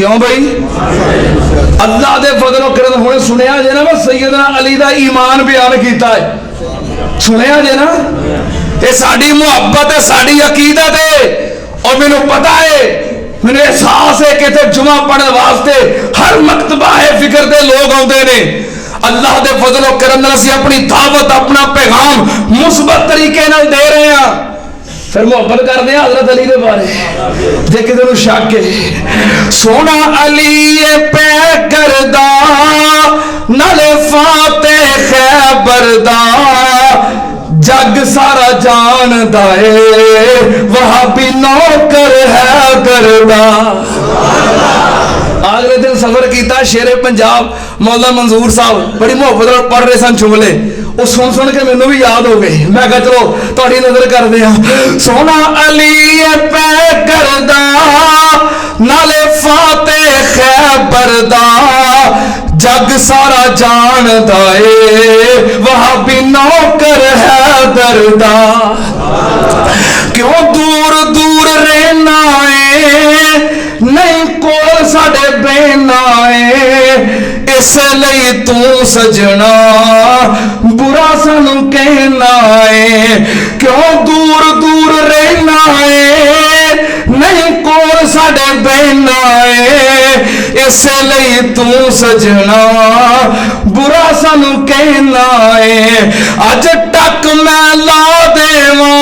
क्यों भाई? अल्लाह दे फजलो करम हुणे सुनिया जे ना मैं सैयदना अली दा ईमान बयान कीता है, सुनिया जे ना, ये साडी मुहब्बत है, साडी अकीदत है। और मैनू पता है, मैनू एहसास है कि इत्थे जुमा पढ़ने वास्ते हर मकतबा है फिक्र दे लोग आउंदे ने। अल्लाह दे फजलो करम नाल असीं अपनी दावत अपना पैगाम मुस्बत तरीके नाल दे रहे हैं। फिर मुहब्बत करते हैं हजरत अली के बारे, जे किसी को शक है। सोना अली पै करदा नाले फाते खैबरदा, जग सारा जानदा है वहाबी नौकर है करदा। अगले दिन सफर किया शेरे पंजाब मौला मंजूर साहब बड़ी मुहब्बत पढ़ रहे सन जुमले, वो सुन सुन के मैनू भी याद हो गए। मैं कहा चलो थोड़ी नजर करते हैं। सोना अली पै करदा नाले फाते खैबरदा, जग सारा जानदा ए वहाबी नौकर है दरदा। क्यों दूर दूर रहना है नहीं कोल साडे बहना है, इसलिए तू सजना बुरा सानू कहना है। क्यों दूर दूर रहना है नहीं कोल साडे बहना है, इसलिए तू सजना बुरा सानू कहना है। अज टक मैं ला देवा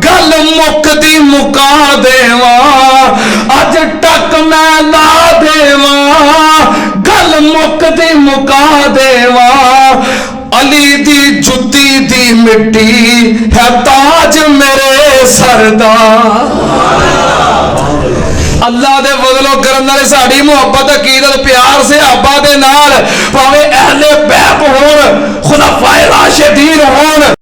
गल मुकदी मुका देवा, अज टक मैं ला देवा गल मुकदी मुका देवा। अली दी जुत्ती दी मिट्टी है ताज मेरे सरदा। अल्लाह दे फजलो करम नाल साडी मुहब्बत अकीदत प्यार से सहाबा दे नाल भावें अहले बैत होण खुलाफाए राशिदीन होण